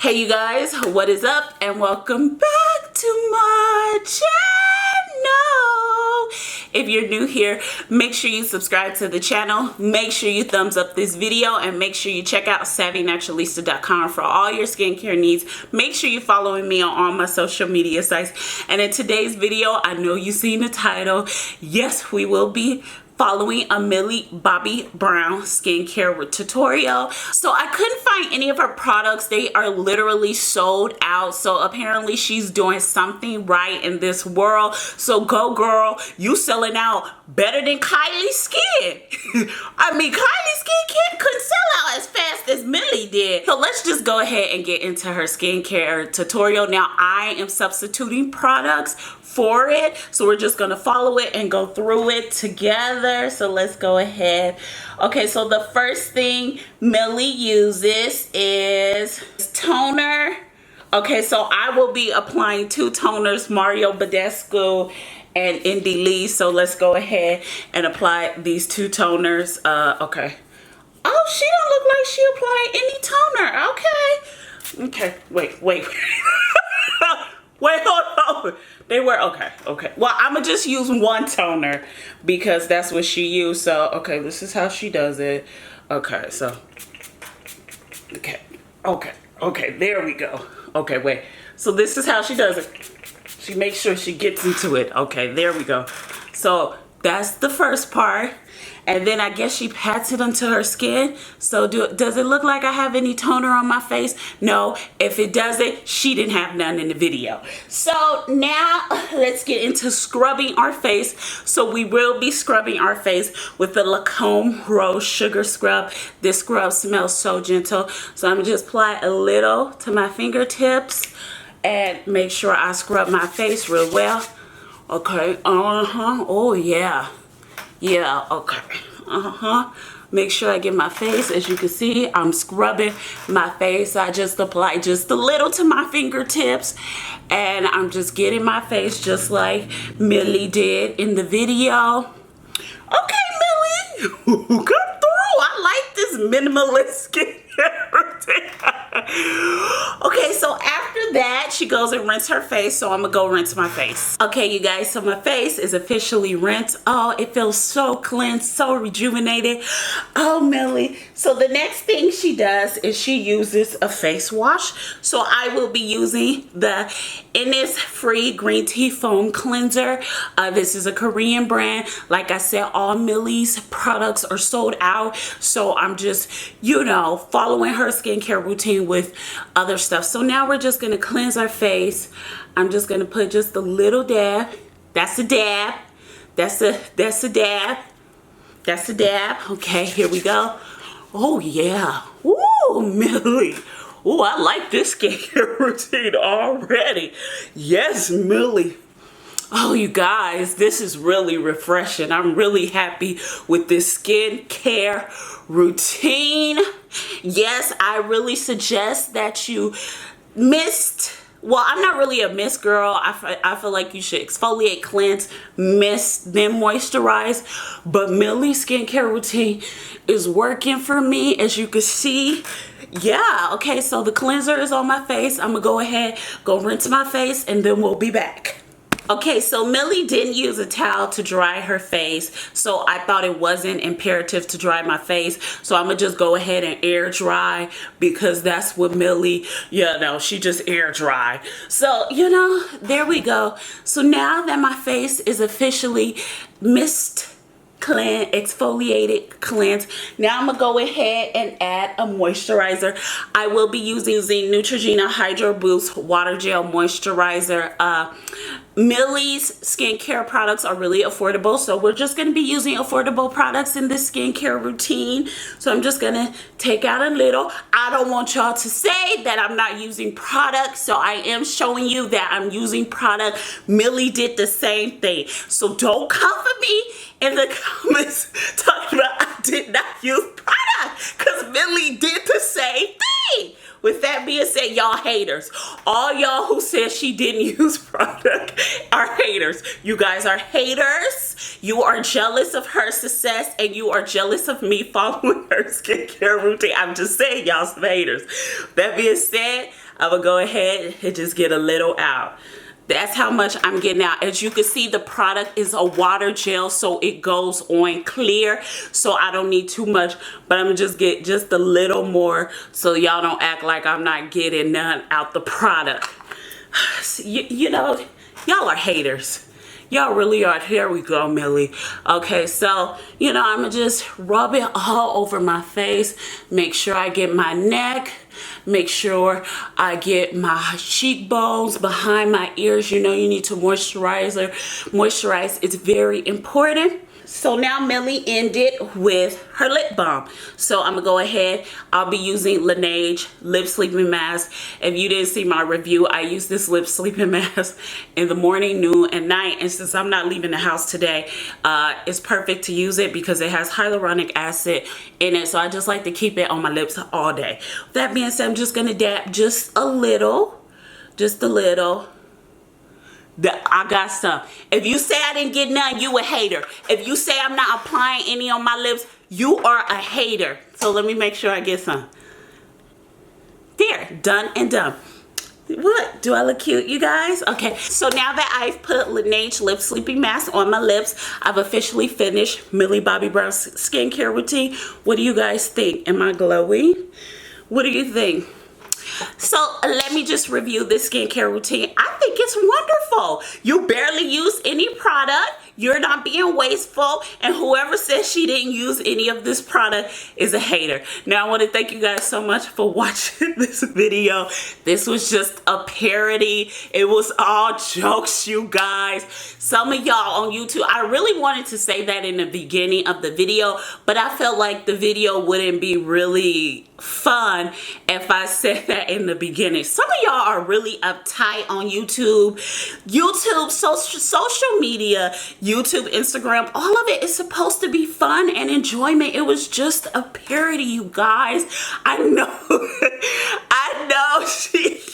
Hey you guys, what is up and welcome back to my channel. If you're new here, make sure you subscribe to the channel, make sure you thumbs up this video, and make sure you check out savvynaturalista.com for all your skincare needs. Make sure you're following me on all my social media sites. And in today's video, I know you've seen the title. Yes, we will be following a Millie Bobby Brown skincare tutorial. So I couldn't find any of her products. They are literally sold out. So apparently she's doing something right in this world. So go girl, you selling out better than Kylie's skin. I mean, Kylie's skin couldn't sell out as fast as Millie did. So let's just go ahead and get into her skincare tutorial. Now I am substituting products for it, so we're just gonna follow it and go through it together. So let's go ahead. Okay, so the first thing Millie uses is toner. Okay, so I will be applying two toners, Mario Badescu and Indie Lee. So let's go ahead and apply these two toners. Okay. Oh, she don't look like she applied any toner. Okay, wait wait hold on. They were okay. Well, I'm gonna just use one toner because that's what she used. So okay, this is how she does it. Okay, so okay, there we go. Okay, wait, so this is how she does it. She makes sure she gets into it. Okay, there we go. So that's the first part. And then I guess she pats it onto her skin. So does it look like I have any toner on my face? No. If it doesn't, she didn't have none in the video. So now let's get into scrubbing our face. So we will be scrubbing our face with the Lacombe Rose Sugar Scrub. This scrub smells so gentle. So I'm just apply a little to my fingertips and make sure I scrub my face real well. Okay. Oh yeah. Yeah, okay. Make sure I get my face. As you can see, I'm scrubbing my face. I just apply just a little to my fingertips. And I'm just getting my face just like Millie did in the video. Okay, Millie, come through. I like this minimalist skincare routine. Okay, so after that, she goes and rinse her face. So I'm gonna go rinse my face. Okay, you guys, so my face is officially rinsed. Oh, it feels so cleansed, so rejuvenated. Oh, Millie. So the next thing she does is she uses a face wash. So I will be using the Innisfree Green Tea Foam Cleanser. This is a Korean brand. Like I said, all Millie's products are sold out. So I'm just, you know, following her skincare routine with other stuff. So now we're just going to cleanse our face. I'm just going to put just a little dab. That's a dab. That's a dab. That's a dab. Okay, here we go. Oh yeah. Ooh, Millie. Ooh, I like this skincare routine already. Yes, Millie. Oh, you guys, this is really refreshing. I'm really happy with this skincare routine. Yes, I really suggest that you well, I'm not really a mist girl. I feel like you should exfoliate, cleanse, mist, then moisturize. But Millie's skincare routine is working for me, as you can see. Yeah, okay, so the cleanser is on my face. I'm gonna go ahead, go rinse my face, and then we'll be back. Okay, so Millie didn't use a towel to dry her face, so I thought it wasn't imperative to dry my face. So I'm gonna just go ahead and air dry because that's what Millie, you know, she just air dry. So, you know, there we go. So now that my face is officially exfoliated, cleanse. Now I'm gonna go ahead and add a moisturizer. I will be using Neutrogena Hydro Boost Water Gel Moisturizer. Millie's skincare products are really affordable, so we're just going to be using affordable products in this skincare routine. So I'm just going to take out a little. I don't want y'all to say that I'm not using product, so I am showing you that I'm using product. Millie did the same thing, so don't come for me in the comments talking about I did not use product, because Millie did the same thing. With that being said, y'all haters, all y'all who said she didn't use product are haters. You guys are haters. You are jealous of her success and you are jealous of me following her skincare routine. I'm just saying, y'all some haters. That being said, I will go ahead and just get a little out. That's how much I'm getting out. As you can see, the product is a water gel, so it goes on clear, so I don't need too much, but I'm gonna just get just a little more so y'all don't act like I'm not getting none out the product. You know, y'all are haters. Y'all really are. Here we go, Millie. Okay, so, you know, I'm gonna just rub it all over my face. Make sure I get my neck. Make sure I get my cheekbones, behind my ears. You know, you need to moisturize. It's very important. So now Millie ended with her lip balm. So I'm gonna go ahead. I'll be using Laneige lip sleeping mask. If you didn't see my review, I use this lip sleeping mask in the morning, noon, and night. And since I'm not leaving the house today, it's perfect to use it because it has hyaluronic acid in it. So I just like to keep it on my lips all day. That being said, I'm just gonna dab just a little. Just a little. I got some. If you say I didn't get none, you a hater. If you say I'm not applying any on my lips, you are a hater. So let me make sure I get some. There, done and done. What? Do I look cute, you guys? Okay, so now that I've put Laneige lip sleeping mask on my lips, I've officially finished Millie Bobby Brown's skincare routine. What do you guys think? Am I glowing? What do you think? So let me just review this skincare routine. I think it's wonderful. You barely use any product. You're not being wasteful. And whoever says she didn't use any of this product is a hater. Now, I want to thank you guys so much for watching this video. This was just a parody. It was all jokes, you guys. Some of y'all on YouTube, I really wanted to say that in the beginning of the video, but I felt like the video wouldn't be really fun if I said that in the beginning. Some of y'all are really uptight on YouTube. Social media, YouTube, Instagram, all of it is supposed to be fun and enjoyment. It was just a parody, you guys. I know. I know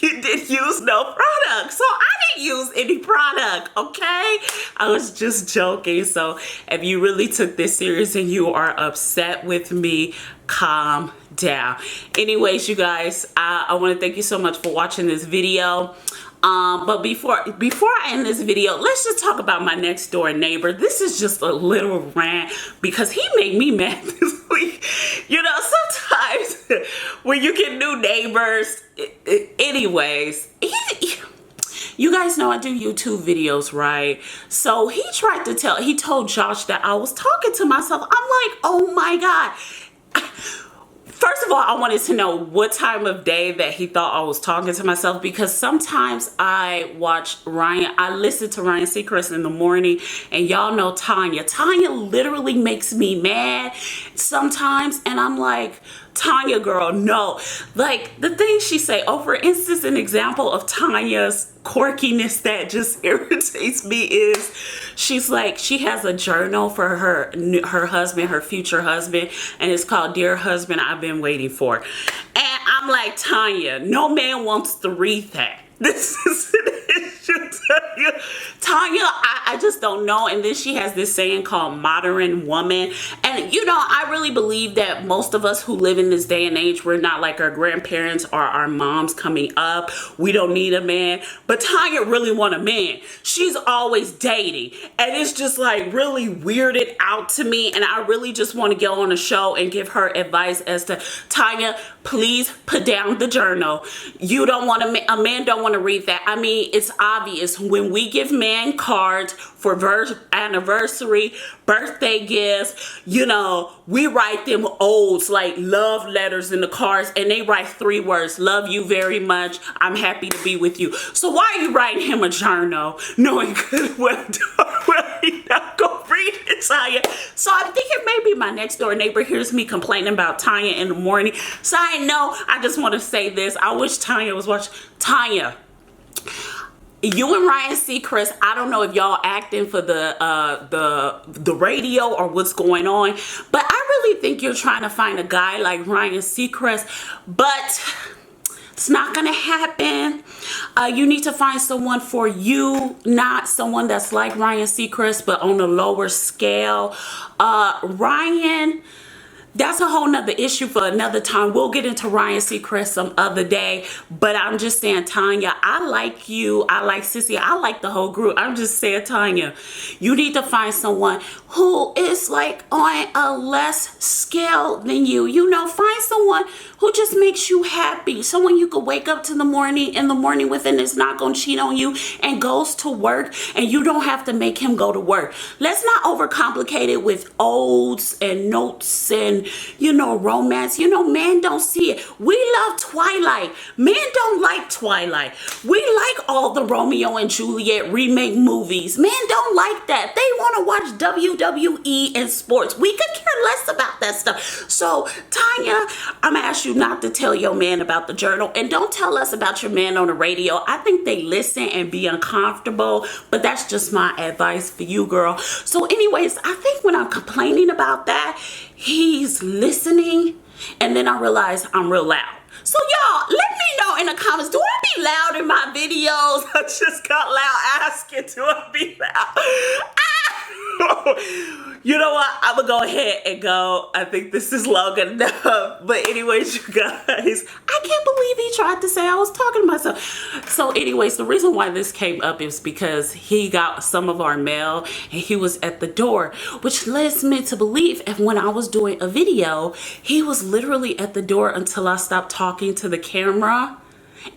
you didn't use no product. So I didn't use any product, okay? I was just joking. So if you really took this serious and you are upset with me, calm down. Anyways, you guys, I want to thank you so much for watching this video. But before I end this video, let's just talk about my next door neighbor. This is just a little rant because he made me mad this week. You know, sometimes when you get new neighbors, anyways, you guys know I do YouTube videos, right? So he told Josh that I was talking to myself. I'm like, oh my God. First of all, I wanted to know what time of day that he thought I was talking to myself, because sometimes I listen to Ryan Seacrest in the morning, and y'all know Tanya. Tanya literally makes me mad sometimes, and I'm like, Tanya girl, no. Like the things she say, oh, for instance, an example of Tanya's quirkiness that just irritates me is she's like, she has a journal for her husband, her future husband, and it's called Dear Husband I've Been Waiting For. And I'm like, Tanya, no man wants to read that. This is an issue, Tanya. I just don't know. And then she has this saying called modern woman. And you know, I really believe that most of us who live in this day and age, we're not like our grandparents or our moms coming up. We don't need a man. But Tanya really want a man. She's always dating. And it's just like really weirded out to me. And I really just want to go on a show and give her advice as to, Tanya, please put down the journal. You don't want a man don't want to read that. I mean, it's obvious when we give man cards for anniversary, birthday gifts, you know, we write them odes like love letters in the cards, and they write 3 words: love you very much, I'm happy to be with you. So why are you writing him a journal knowing good well he's not gonna read it, Tanya? So I'm thinking maybe my next door neighbor hears me complaining about Tanya in the morning. Side note, I just want to say this. I wish Tanya was watching. Tanya, you and Ryan Seacrest, I don't know if y'all acting for the radio or what's going on, but I really think you're trying to find a guy like Ryan Seacrest, but it's not gonna happen. You need to find someone for you, not someone that's like Ryan Seacrest, but on a lower scale. Ryan, that's a whole nother issue for another time. We'll get into Ryan Seacrest some other day. But I'm just saying, Tanya, I like you. I like Sissy. I like the whole group. I'm just saying, Tanya, you need to find someone who is like on a less scale than you. You know, find someone who just makes you happy. Someone you could wake up to in the morning with and is not going to cheat on you and goes to work, and you don't have to make him go to work. Let's not overcomplicate it with odes and notes and, you know, romance. You know, men don't see it. We love Twilight. Men don't like Twilight. We like all the Romeo and Juliet remake movies. Men don't like that. They want to watch WWE and sports. We could care less about that stuff. So, Tanya, I'm going to ask you not to tell your man about the journal, and don't tell us about your man on the radio. I think they listen and be uncomfortable, but that's just my advice for you, girl. So anyways, I think when I'm complaining about that, he's listening, and then I realize I'm real loud. So y'all, let me know in the comments, do I be loud in my videos? I just got loud asking, do I be loud? You know what? I'm gonna go ahead and go. I think this is long enough. But anyways, you guys, I can't believe he tried to say I was talking to myself. So anyways, the reason why this came up is because he got some of our mail and he was at the door, which leads me to believe if when I was doing a video, he was literally at the door until I stopped talking to the camera.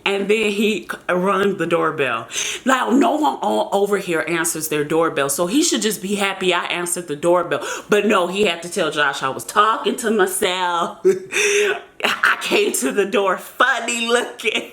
And then he rang the doorbell. Now, no one all over here answers their doorbell, so he should just be happy I answered the doorbell. But no, he had to tell Josh I was talking to myself. I came to the door funny looking.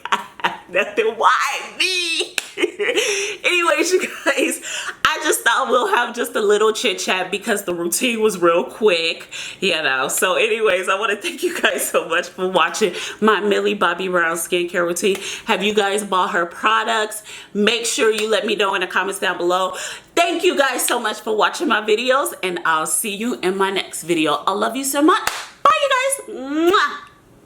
Nothing, why me? Anyways, you guys, I just thought we'll have just a little chit chat because the routine was real quick, you know. So anyways, I want to thank you guys so much for watching my Millie Bobby Brown skincare routine. Have you guys bought her products? Make sure you let me know in the comments down below. Thank you guys so much for watching my videos, and I'll see you in my next video. I love you so much. Bye, you guys. Mwah.